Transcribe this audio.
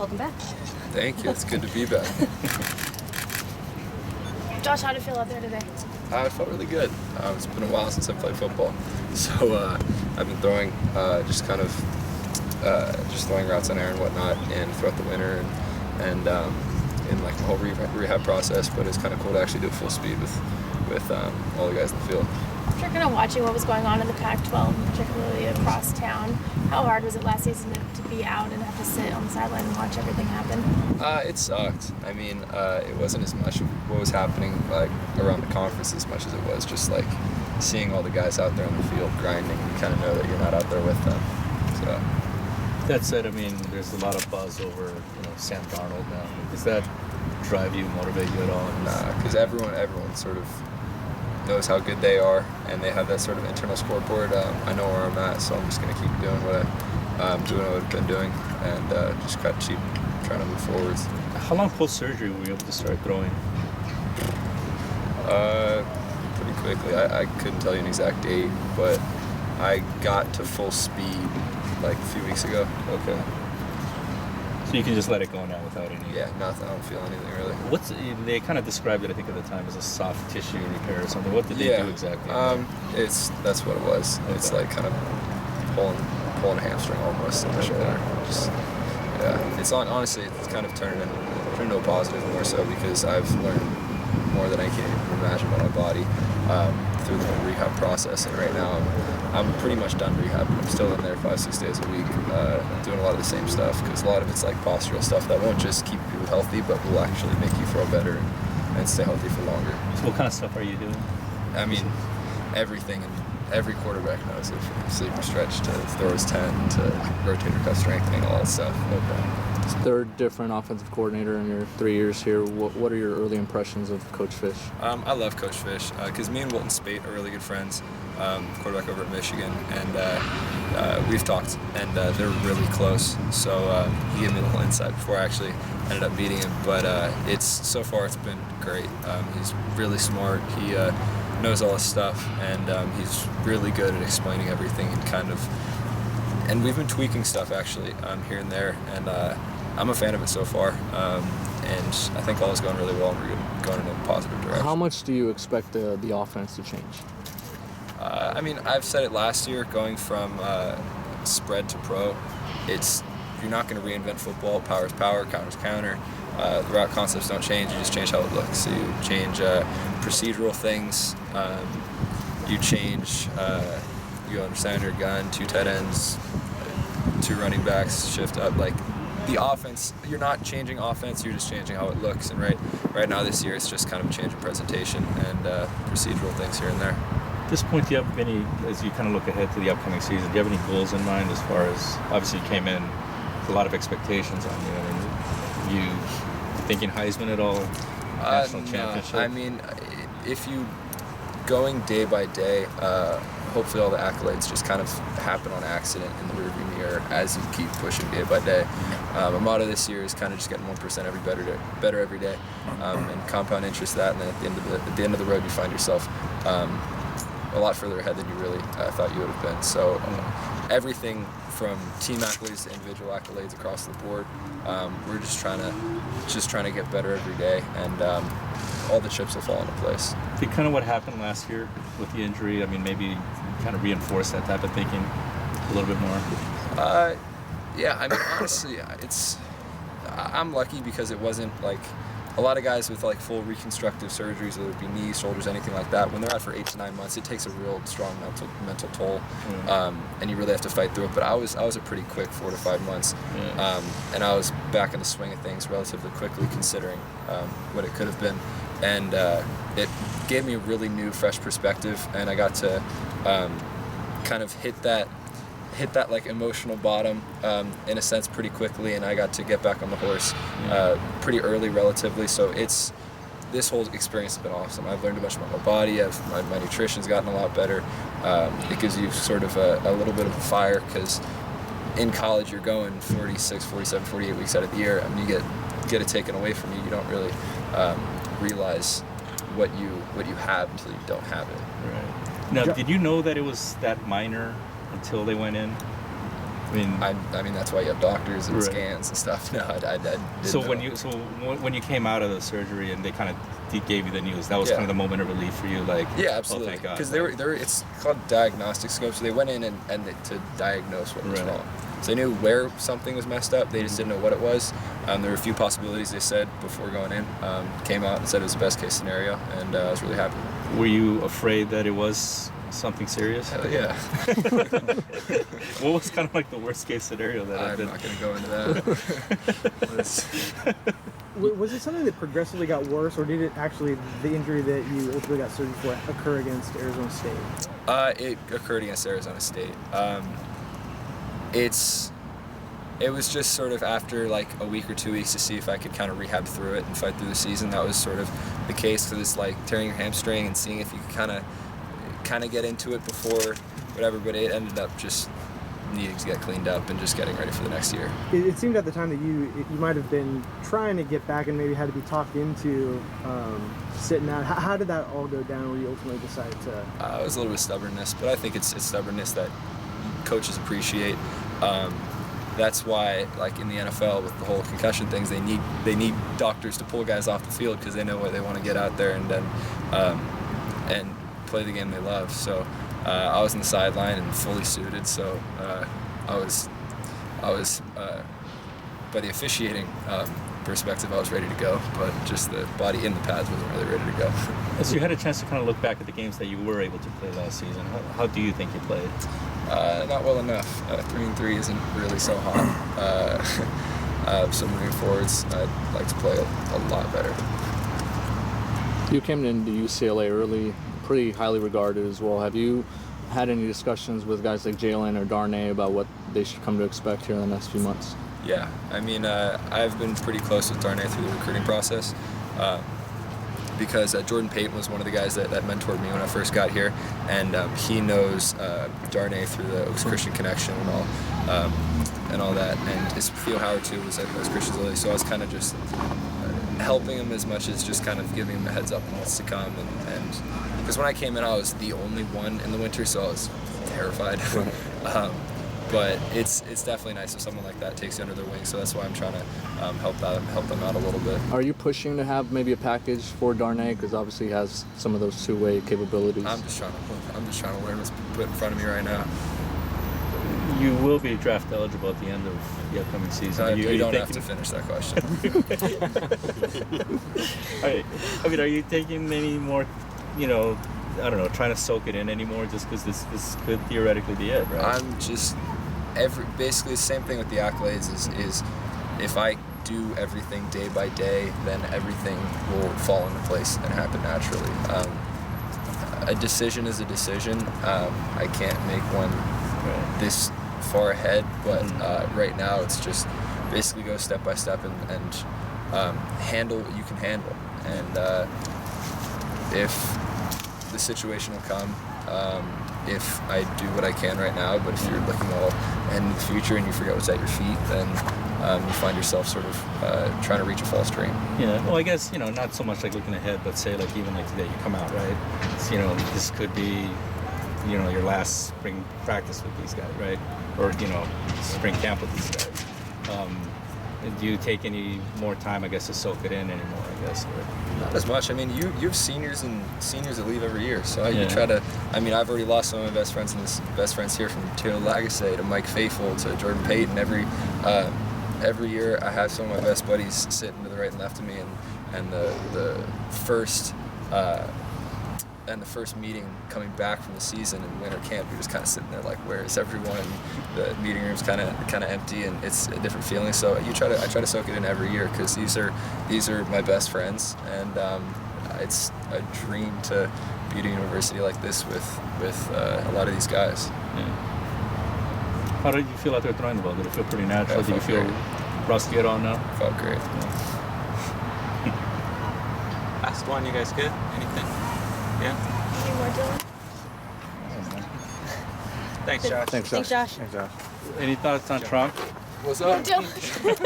Welcome back. Thank you. It's good to be back. Josh, how did it feel out there today? It felt really good. It's been a while since I played football, so I've been throwing just throwing routes on air and whatnot, and throughout the winter and in like the whole rehab process. But it's kind of cool to actually do it full speed with all the guys in the field. After kind of watching what was going on in the Pac-12, particularly across town, how hard was it last season to be out and have to sit on the sideline and watch everything happen? It sucked. I mean, it wasn't as much of what was happening like around the conference as much as it was just like seeing all the guys out there on the field grinding. You kind of know that you're not out there with them. So that said, I mean, there's a lot of buzz over Sam Darnold now. Does that drive you, motivate you at all? Nah, because everyone sort of knows how good they are, and they have that sort of internal scoreboard. I know where I'm at, so I'm just going to keep doing what I've been doing, and just keep trying to move forwards. How long post-surgery were you able to start throwing? Pretty quickly. I couldn't tell you an exact date, but I got to full speed like a few weeks ago. Okay. So you can just let it go now without any... Yeah, nothing. I don't feel anything really. They kind of described it, I think, at the time as a soft tissue repair or something. What did they do exactly? That's what it was. Okay. It's like kind of pulling a hamstring almost in the shoulder. It's honestly, it's kind of turned into a positive more so because I've learned more than I can even imagine about my body through the whole rehab process. And right now I'm pretty much done rehab. I'm still in there 5-6 days a week doing a lot of the same stuff because a lot of it's like postural stuff that won't just keep you healthy but will actually make you throw better and stay healthy for longer. So what kind of stuff are you doing? I mean, everything, and every quarterback knows it, from sleeper stretch to throws 10 to rotator cuff strengthening, all that stuff. Okay. Third different offensive coordinator in your 3 years here. What are your early impressions of Coach Fish? I love Coach Fish because me and Wilton Spate are really good friends, quarterback over at Michigan, and we've talked, and they're really close. So he gave me a little insight before I actually ended up meeting him. But so far it's been great. He's really smart. He knows all his stuff, and he's really good at explaining everything and we've been tweaking stuff actually here and there, and I'm a fan of it so far, and I think all is going really well, and we're going in a positive direction. How much do you expect the offense to change? I mean, I've said it last year, going from spread to pro, you're not going to reinvent football. Power is power, counter is counter. The route concepts don't change, you just change how it looks. So you change procedural things, you change, you understand your gun, 2 tight ends, 2 running backs, shift up. Like the offense, you're not changing offense, you're just changing how it looks. And right now this year, it's just kind of a change of presentation and procedural things here and there. At this point, do you have any, as you kind of look ahead to the upcoming season, do you have any goals in mind as far as, obviously you came in with a lot of expectations on you, and you thinking Heisman at all? National championship? I mean, if you going day by day, hopefully all the accolades just kind of happen on accident in the rearview mirror as you keep pushing day by day. My motto this year is kind of just getting 1% better every day, and compound interest that, and then at the end of the road you find yourself a lot further ahead than you really thought you would have been. So everything from team accolades to individual accolades across the board, we're just trying to get better every day, and all the chips will fall into place. I think kind of what happened last year with the injury, I mean, maybe kind of reinforce that type of thinking a little bit more. Yeah, I mean, honestly, I'm lucky because it wasn't like a lot of guys with like full reconstructive surgeries, whether it be knees, shoulders, anything like that. When they're out for 8 to 9 months, it takes a real strong mental toll, and you really have to fight through it. But I was a pretty quick 4 to 5 months, and I was back in the swing of things relatively quickly, considering what it could have been, and it gave me a really new, fresh perspective, and I got to kind of hit that like emotional bottom in a sense pretty quickly, and I got to get back on the horse pretty early relatively. So this whole experience has been awesome. I've learned a bunch about my body. My nutrition's gotten a lot better. It gives you sort of a little bit of a fire, because in college you're going 46, 47, 48 weeks out of the year. I mean, you get it taken away from you. You don't really realize what you have until you don't have it. Right. Now, did you know that it was that minor until they went in? I mean that's why you have doctors and Right. scans and stuff. No, I didn't So know. when you came out of the surgery and they kind of gave you the news, that was Yeah. kind of the moment of relief for you, like Yeah, oh, absolutely. thank God. Because it's called diagnostic scope. So they went in to diagnose what was Right. wrong. So they knew where something was messed up. They just didn't know what it was. There were a few possibilities they said before going in. Came out and said it was the best case scenario, and I was really happy. Were you afraid that it was something serious? Hell yeah. What was kind of like the worst case scenario that I'm had not going to go into that. Was it something that progressively got worse, or did it actually, the injury that you ultimately got surgery for, occur against Arizona State? It occurred against Arizona State. It was just sort of after like a week or 2 weeks to see if I could kind of rehab through it and fight through the season. That was sort of the case for this, like tearing your hamstring and seeing if you could kind of get into it before whatever. But it ended up just needing to get cleaned up and just getting ready for the next year. It seemed at the time that you might have been trying to get back and maybe had to be talked into sitting out. How did that all go down where you ultimately decided to? It was a little bit of stubbornness, but I think it's stubbornness that coaches appreciate. That's why, like in the NFL with the whole concussion things, they need doctors to pull guys off the field because they know what they want to get out there and then and play the game they love. So I was on the sideline and fully suited. So I was by the officiating perspective, I was ready to go, but just the body in the pads wasn't really ready to go. So you had a chance to kind of look back at the games that you were able to play last season. How do you think you played? Not well enough. 3-3 isn't really so hot. So moving forwards, I'd like to play a lot better. You came into UCLA early, pretty highly regarded as well. Have you had any discussions with guys like Jalen or Darnay about what they should come to expect here in the next few months? Yeah, I mean, I've been pretty close with Darnay through the recruiting process because Jordan Payton was one of the guys that mentored me when I first got here, and he knows Darnay through the Oaks Christian connection and all that, and his Theo Howard too was at Oaks Christian Lily, so I was kind of just helping him as much as just kind of giving him a heads up on what's to come, and because when I came in, I was the only one in the winter, so I was terrified. But it's definitely nice if someone like that takes you under their wing. So that's why I'm trying to help them out a little bit. Are you pushing to have maybe a package for Darnay, because obviously he has some of those two-way capabilities? I'm just trying to learn what's put in front of me right now. You will be draft eligible at the end of the upcoming season. You don't have to finish that question. I mean, are you taking any more, I don't know, trying to soak it in anymore just because this could theoretically be it, right? I'm just basically the same thing with the accolades is if I do everything day by day, then everything will fall into place and happen naturally. A decision is a decision. I can't make one this far ahead, but right now it's just basically go step by step and handle what you can handle. And if the situation will come, if I do what I can right now, but if you're looking all in the future and you forget what's at your feet, then you find yourself sort of trying to reach a false dream. Yeah, well, I guess, not so much like looking ahead, but say like even like today you come out, right? It's, this could be, your last spring practice with these guys, right? Or, spring camp with these guys. Do you take any more time, I guess, to soak it in anymore, I guess? Or? Not as much. I mean, you have seniors that leave every year, so you try to. I mean, I've already lost some of my best friends here, from Teo Lagasse to Mike Faithful to Jordan Payton. Every year, I have some of my best buddies sitting to the right and left of me, and the first meeting coming back from the season in winter camp, you're just kind of sitting there like, where is everyone? The meeting room's kind of empty, and it's a different feeling. So I try to soak it in every year because these are my best friends, and it's a dream to be at a university like this with a lot of these guys. Yeah. How did you feel out there throwing the ball? Did it feel pretty natural? Yeah, Did you feel rusty at all now? Felt great. Last one, you guys good? Anything? Yeah? Any more, Dylan? Thanks, Josh. Thanks, Josh. Thanks, Josh. Thanks, Josh. Any thoughts on Trump? What's up? Dylan.